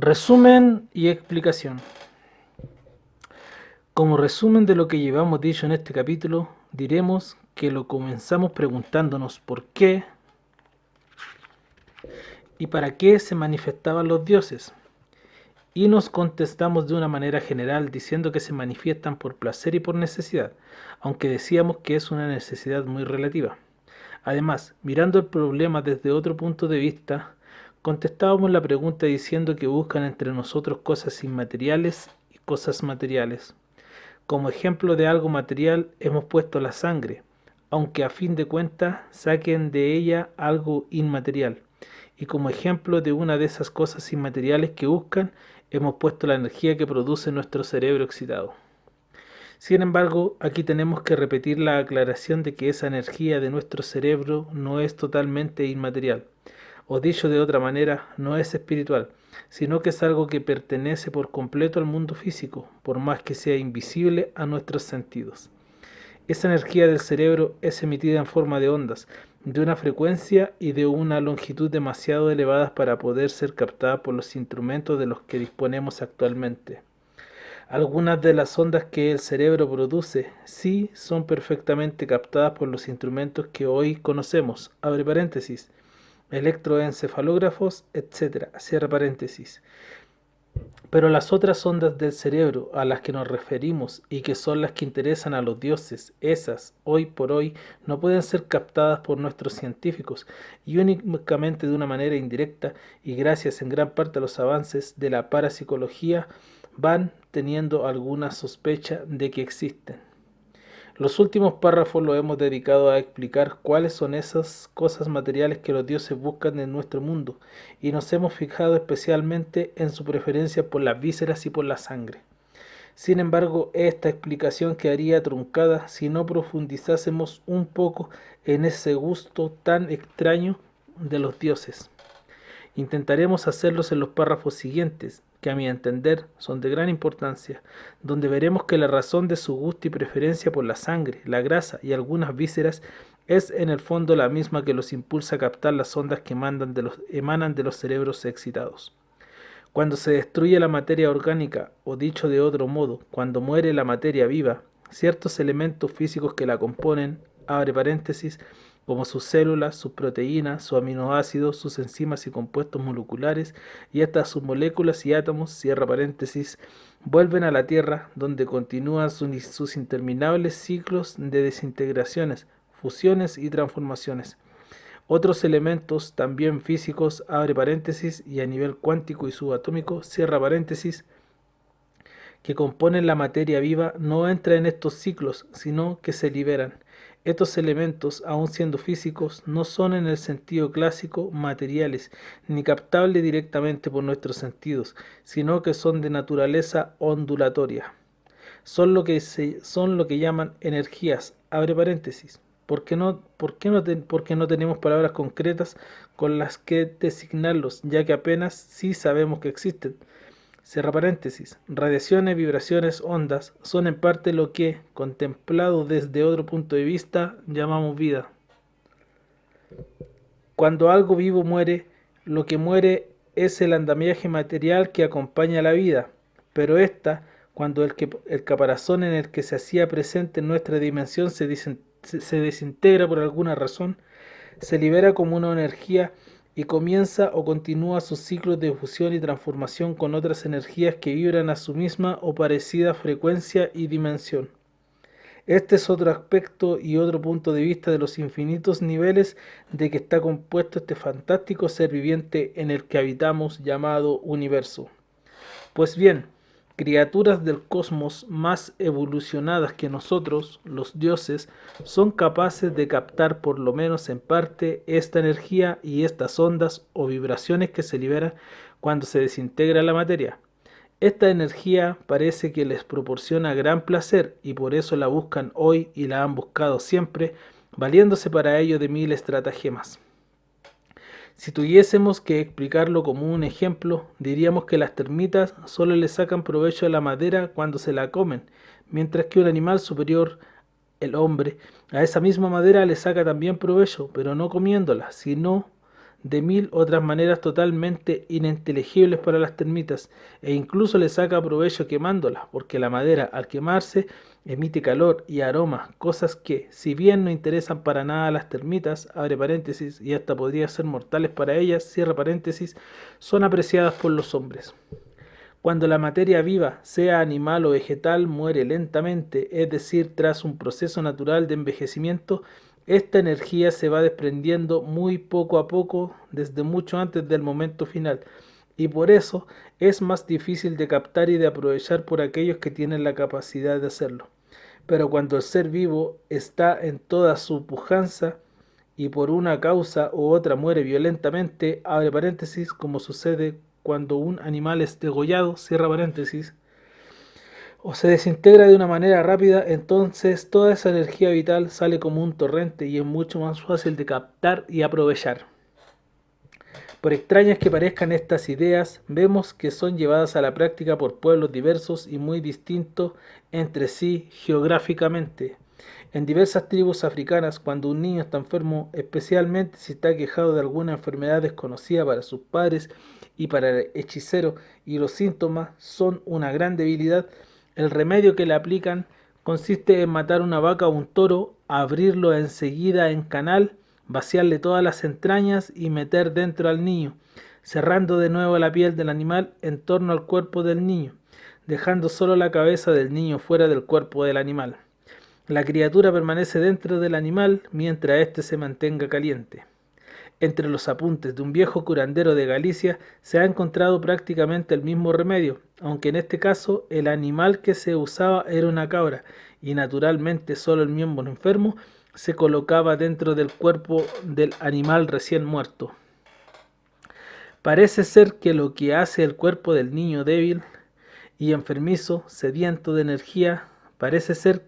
Resumen y explicación. Como resumen de lo que llevamos dicho en este capítulo, diremos que lo comenzamos preguntándonos por qué y para qué se manifestaban los dioses, y nos contestamos de una manera general diciendo que se manifiestan por placer y por necesidad, aunque decíamos que es una necesidad muy relativa. Además, mirando el problema desde otro punto de vista, contestábamos la pregunta diciendo que buscan entre nosotros cosas inmateriales y cosas materiales. Como ejemplo de algo material hemos puesto la sangre, aunque a fin de cuentas saquen de ella algo inmaterial. Y como ejemplo de una de esas cosas inmateriales que buscan, hemos puesto la energía que produce nuestro cerebro excitado. Sin embargo, aquí tenemos que repetir la aclaración de que esa energía de nuestro cerebro no es totalmente inmaterial, o dicho de otra manera, no es espiritual, sino que es algo que pertenece por completo al mundo físico, por más que sea invisible a nuestros sentidos. Esa energía del cerebro es emitida en forma de ondas, de una frecuencia y de una longitud demasiado elevadas para poder ser captada por los instrumentos de los que disponemos actualmente. Algunas de las ondas que el cerebro produce sí son perfectamente captadas por los instrumentos que hoy conocemos, abre paréntesis, electroencefalógrafos, etc., cierra paréntesis. Pero las otras ondas del cerebro a las que nos referimos y que son las que interesan a los dioses, esas, hoy por hoy, no pueden ser captadas por nuestros científicos y únicamente de una manera indirecta y gracias en gran parte a los avances de la parapsicología van teniendo alguna sospecha de que existen. Los últimos párrafos los hemos dedicado a explicar cuáles son esas cosas materiales que los dioses buscan en nuestro mundo, y nos hemos fijado especialmente en su preferencia por las vísceras y por la sangre. Sin embargo, esta explicación quedaría truncada si no profundizásemos un poco en ese gusto tan extraño de los dioses. Intentaremos hacerlos en los párrafos siguientes, que a mi entender son de gran importancia, donde veremos que la razón de su gusto y preferencia por la sangre, la grasa y algunas vísceras es en el fondo la misma que los impulsa a captar las ondas que emanan de los cerebros excitados. Cuando se destruye la materia orgánica, o dicho de otro modo, cuando muere la materia viva, ciertos elementos físicos que la componen, abre paréntesis, como sus células, sus proteínas, sus aminoácidos, sus enzimas y compuestos moleculares, y hasta sus moléculas y átomos, cierra paréntesis, vuelven a la Tierra, donde continúan sus interminables ciclos de desintegraciones, fusiones y transformaciones. Otros elementos, también físicos, abre paréntesis, y a nivel cuántico y subatómico, cierra paréntesis, que componen la materia viva, no entran en estos ciclos, sino que se liberan. Estos elementos, aun siendo físicos, no son en el sentido clásico materiales, ni captables directamente por nuestros sentidos, sino que son de naturaleza ondulatoria. Son lo que llaman energías, abre paréntesis. Porque no tenemos palabras concretas con las que designarlos, ya que apenas sí sabemos que existen? Cierra paréntesis. Radiaciones, vibraciones, ondas son en parte lo que, contemplado desde otro punto de vista, llamamos vida. Cuando algo vivo muere, lo que muere es el andamiaje material que acompaña a la vida, pero esta, cuando el caparazón en el que se hacía presente en nuestra dimensión se desintegra por alguna razón, se libera como una energía y comienza o continúa sus ciclos de fusión y transformación con otras energías que vibran a su misma o parecida frecuencia y dimensión. Este es otro aspecto y otro punto de vista de los infinitos niveles de que está compuesto este fantástico ser viviente en el que habitamos llamado universo. Pues bien, criaturas del cosmos más evolucionadas que nosotros, los dioses, son capaces de captar por lo menos en parte esta energía y estas ondas o vibraciones que se liberan cuando se desintegra la materia. Esta energía parece que les proporciona gran placer y por eso la buscan hoy y la han buscado siempre, valiéndose para ello de mil estratagemas. Si tuviésemos que explicarlo como un ejemplo, diríamos que las termitas solo le sacan provecho a la madera cuando se la comen, mientras que un animal superior, el hombre, a esa misma madera le saca también provecho, pero no comiéndola, sino de mil otras maneras totalmente ininteligibles para las termitas, e incluso le saca provecho quemándolas, porque la madera al quemarse emite calor y aroma, cosas que, si bien no interesan para nada a las termitas, abre paréntesis, y hasta podrían ser mortales para ellas, cierra paréntesis, son apreciadas por los hombres. Cuando la materia viva, sea animal o vegetal, muere lentamente, es decir, tras un proceso natural de envejecimiento, esta energía se va desprendiendo muy poco a poco desde mucho antes del momento final, y por eso es más difícil de captar y de aprovechar por aquellos que tienen la capacidad de hacerlo. Pero cuando el ser vivo está en toda su pujanza y por una causa u otra muere violentamente, abre paréntesis, como sucede cuando un animal es degollado, cierra paréntesis, o se desintegra de una manera rápida, entonces toda esa energía vital sale como un torrente y es mucho más fácil de captar y aprovechar. Por extrañas que parezcan estas ideas, vemos que son llevadas a la práctica por pueblos diversos y muy distintos entre sí geográficamente. En diversas tribus africanas, cuando un niño está enfermo, especialmente si está quejado de alguna enfermedad desconocida para sus padres y para el hechicero, y los síntomas son una gran debilidad, el remedio que le aplican consiste en matar una vaca o un toro, abrirlo enseguida en canal, vaciarle todas las entrañas y meter dentro al niño, cerrando de nuevo la piel del animal en torno al cuerpo del niño, dejando solo la cabeza del niño fuera del cuerpo del animal. La criatura permanece dentro del animal mientras éste se mantenga caliente. Entre los apuntes de un viejo curandero de Galicia se ha encontrado prácticamente el mismo remedio, aunque en este caso el animal que se usaba era una cabra, y naturalmente solo el miembro enfermo se colocaba dentro del cuerpo del animal recién muerto. Parece ser que lo que hace el cuerpo del niño débil y enfermizo, sediento de energía, parece ser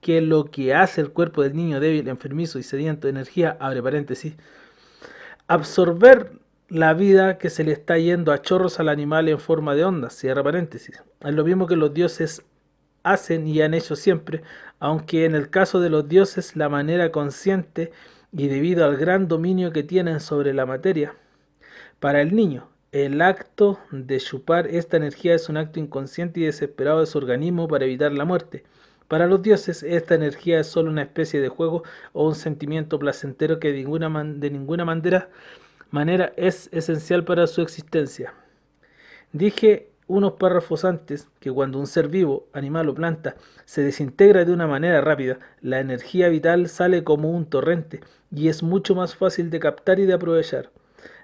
que lo que hace el cuerpo del niño débil, enfermizo y sediento de energía, abre paréntesis, absorber la vida que se le está yendo a chorros al animal en forma de ondas, cierra paréntesis. Es lo mismo que los dioses hacen y han hecho siempre, aunque en el caso de los dioses la manera consciente y debido al gran dominio que tienen sobre la materia. Para el niño, el acto de chupar esta energía es un acto inconsciente y desesperado de su organismo para evitar la muerte. Para los dioses, esta energía es solo una especie de juego o un sentimiento placentero que de ninguna manera es esencial para su existencia. Dije unos párrafos antes que cuando un ser vivo, animal o planta, se desintegra de una manera rápida, la energía vital sale como un torrente y es mucho más fácil de captar y de aprovechar.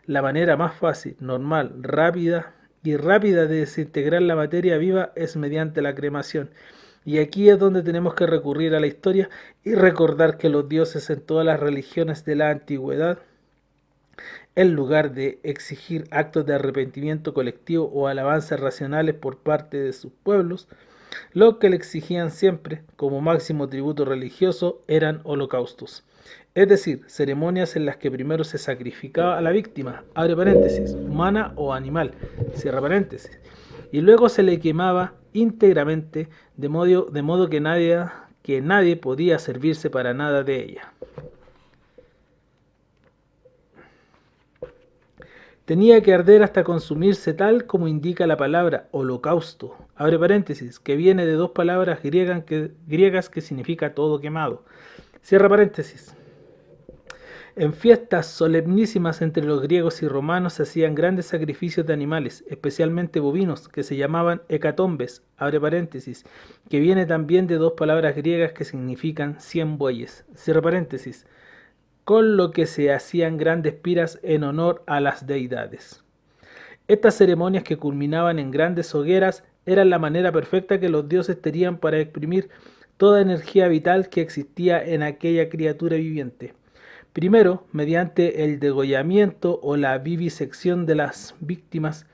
La manera más fácil, normal, rápida de desintegrar la materia viva es mediante la cremación. Y aquí es donde tenemos que recurrir a la historia y recordar que los dioses en todas las religiones de la antigüedad, en lugar de exigir actos de arrepentimiento colectivo o alabanzas racionales por parte de sus pueblos, lo que le exigían siempre, como máximo tributo religioso, eran holocaustos. Es decir, ceremonias en las que primero se sacrificaba a la víctima, abre paréntesis, humana o animal, cierra paréntesis, y luego se le quemaba íntegramente, de modo que nadie podía servirse para nada de ella. Tenía que arder hasta consumirse tal como indica la palabra holocausto, abre paréntesis, que viene de dos palabras griegas que significa todo quemado, cierra paréntesis. En fiestas solemnísimas entre los griegos y romanos se hacían grandes sacrificios de animales, especialmente bovinos, que se llamaban hecatombes, abre paréntesis, que viene también de dos palabras griegas que significan 100 bueyes, cierra paréntesis, con lo que se hacían grandes piras en honor a las deidades. Estas ceremonias, que culminaban en grandes hogueras, eran la manera perfecta que los dioses tenían para exprimir toda energía vital que existía en aquella criatura viviente. Primero, mediante el degollamiento o la vivisección de las víctimas,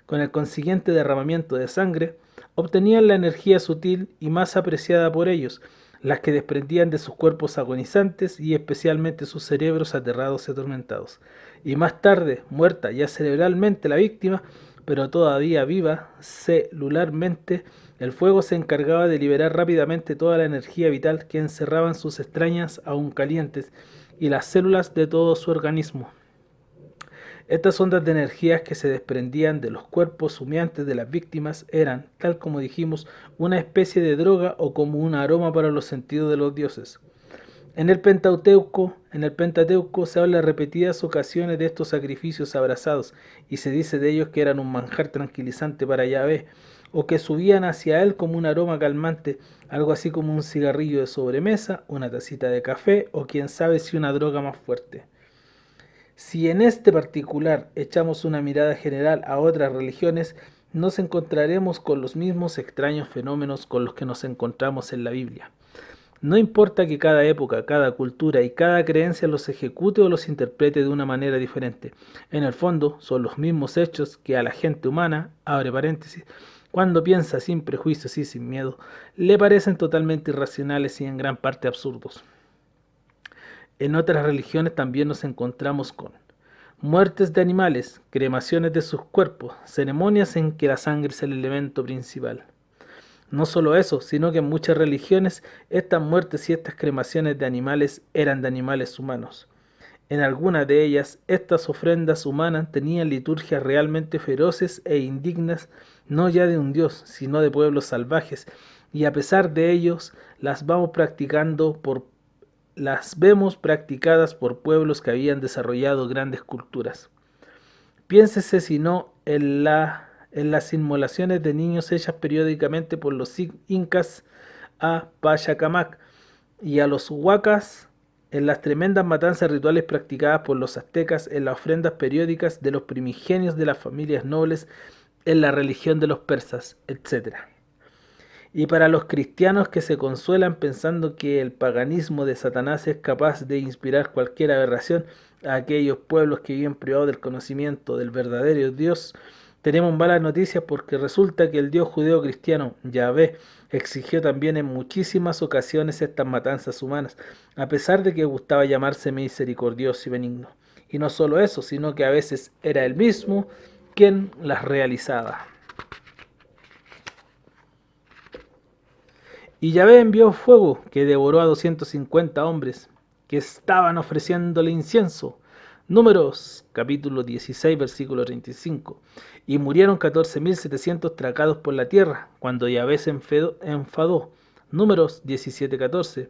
con el consiguiente derramamiento de sangre, obtenían la energía sutil y más apreciada por ellos, las que desprendían de sus cuerpos agonizantes y especialmente sus cerebros aterrados y atormentados. Y más tarde, muerta ya cerebralmente la víctima, pero todavía viva celularmente, el fuego se encargaba de liberar rápidamente toda la energía vital que encerraban sus extrañas aún calientes y las células de todo su organismo. Estas ondas de energías que se desprendían de los cuerpos humeantes de las víctimas eran, tal como dijimos, una especie de droga o como un aroma para los sentidos de los dioses. En el Pentateuco se habla en repetidas ocasiones de estos sacrificios abrazados y se dice de ellos que eran un manjar tranquilizante para Yahvé o que subían hacia él como un aroma calmante, algo así como un cigarrillo de sobremesa, una tacita de café o quién sabe si una droga más fuerte. Si en este particular echamos una mirada general a otras religiones, nos encontraremos con los mismos extraños fenómenos con los que nos encontramos en la Biblia. No importa que cada época, cada cultura y cada creencia los ejecute o los interprete de una manera diferente. En el fondo, son los mismos hechos que a la gente humana, abre paréntesis, cuando piensa sin prejuicios y sin miedo, le parecen totalmente irracionales y en gran parte absurdos. En otras religiones también nos encontramos con muertes de animales, cremaciones de sus cuerpos, ceremonias en que la sangre es el elemento principal. No solo eso, sino que en muchas religiones estas muertes y estas cremaciones de animales eran de animales humanos. En algunas de ellas, estas ofrendas humanas tenían liturgias realmente feroces e indignas, no ya de un dios, sino de pueblos salvajes, y a pesar de ellos, las vemos practicadas por pueblos que habían desarrollado grandes culturas. Piénsese si no en las inmolaciones de niños hechas periódicamente por los incas a Pachacamac y a los huacas, en las tremendas matanzas rituales practicadas por los aztecas, en las ofrendas periódicas de los primigenios de las familias nobles, en la religión de los persas, etc. Y para los cristianos que se consuelan pensando que el paganismo de Satanás es capaz de inspirar cualquier aberración a aquellos pueblos que viven privados del conocimiento del verdadero Dios, tenemos malas noticias porque resulta que el Dios judeo-cristiano, Yahvé, exigió también en muchísimas ocasiones estas matanzas humanas, a pesar de que gustaba llamarse misericordioso y benigno. Y no solo eso, sino que a veces era él mismo quien las realizaba. Y Yahvé envió fuego que devoró a 250 hombres que estaban ofreciéndole incienso. Números capítulo 16 versículo 35. Y murieron 14.700 tracados por la tierra cuando Yahvé se enfadó. Números 17:14.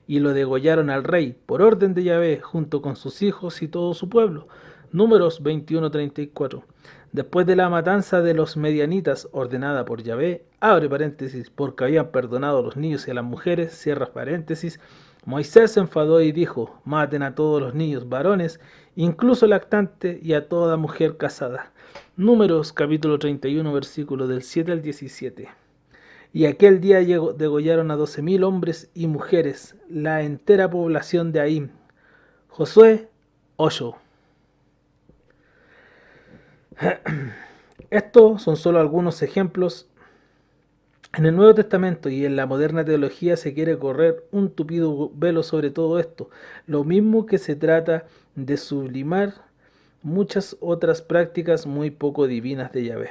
Y lo degollaron al rey por orden de Yahvé junto con sus hijos y todo su pueblo. Números 21:34. Después de la matanza de los medianitas ordenada por Yahvé, abre paréntesis, porque habían perdonado a los niños y a las mujeres, cierra paréntesis, Moisés se enfadó y dijo, maten a todos los niños varones, incluso lactante y a toda mujer casada. Números capítulo 31, versículos del 7 al 17. Y aquel día degollaron a 12.000 hombres y mujeres, la entera población de Aim. Josué 8. Estos son solo algunos ejemplos. En el Nuevo Testamento y en la moderna teología se quiere correr un tupido velo sobre todo esto, lo mismo que se trata de sublimar muchas otras prácticas muy poco divinas de Yahvé.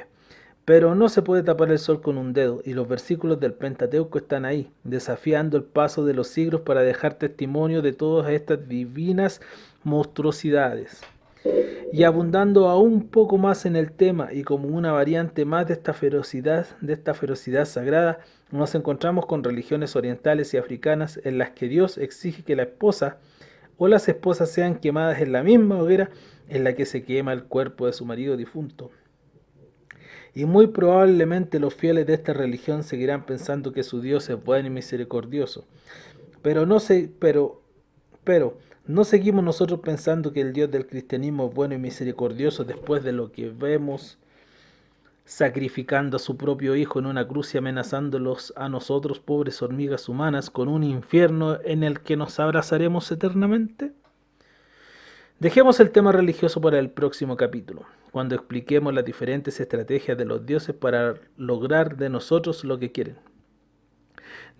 Pero no se puede tapar el sol con un dedo, y los versículos del Pentateuco están ahí, desafiando el paso de los siglos para dejar testimonio de todas estas divinas monstruosidades. Y abundando aún poco más en el tema y como una variante más de esta ferocidad sagrada, nos encontramos con religiones orientales y africanas en las que Dios exige que la esposa o las esposas sean quemadas en la misma hoguera en la que se quema el cuerpo de su marido difunto. Y muy probablemente los fieles de esta religión seguirán pensando que su Dios es bueno y misericordioso. Pero no seguimos nosotros pensando que el Dios del cristianismo es bueno y misericordioso después de lo que vemos sacrificando a su propio Hijo en una cruz y amenazándolos a nosotros, pobres hormigas humanas, con un infierno en el que nos abrazaremos eternamente. Dejemos el tema religioso para el próximo capítulo, cuando expliquemos las diferentes estrategias de los dioses para lograr de nosotros lo que quieren.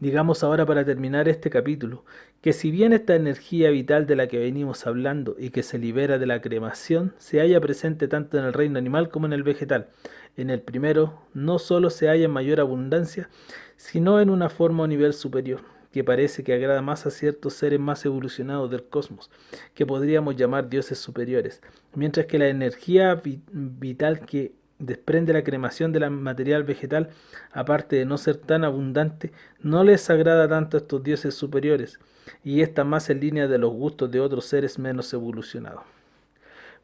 Digamos ahora para terminar este capítulo, que si bien esta energía vital de la que venimos hablando y que se libera de la cremación, se halla presente tanto en el reino animal como en el vegetal. En el primero no solo se halla en mayor abundancia, sino en una forma o nivel superior. que parece que agrada más a ciertos seres más evolucionados del cosmos, que podríamos llamar dioses superiores, mientras que la energía vital que desprende la cremación del material vegetal, aparte de no ser tan abundante, no les agrada tanto a estos dioses superiores, y está más en línea de los gustos de otros seres menos evolucionados.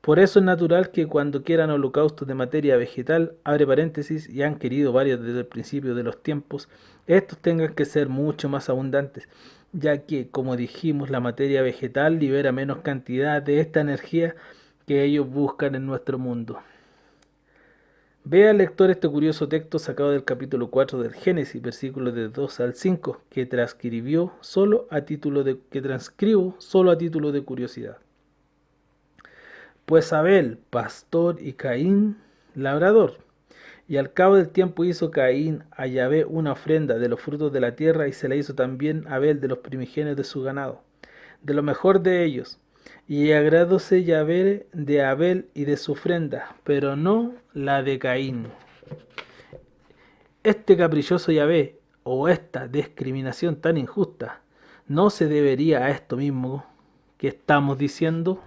Por eso es natural que cuando quieran holocaustos de materia vegetal, abre paréntesis, y han querido varios desde el principio de los tiempos, estos tengan que ser mucho más abundantes, ya que, como dijimos, la materia vegetal libera menos cantidad de esta energía que ellos buscan en nuestro mundo. Vea, lector, este curioso texto sacado del capítulo 4 del Génesis, versículos de 2 al 5, que transcribo solo a título de curiosidad. Pues Abel, pastor, y Caín, labrador. Y al cabo del tiempo hizo Caín a Yahvé una ofrenda de los frutos de la tierra, y se la hizo también Abel de los primigenios de su ganado, de lo mejor de ellos. Y agradóse Yahvé de Abel y de su ofrenda, pero no la de Caín. Este caprichoso Yahvé, o esta discriminación tan injusta, ¿no se debería a esto mismo que estamos diciendo?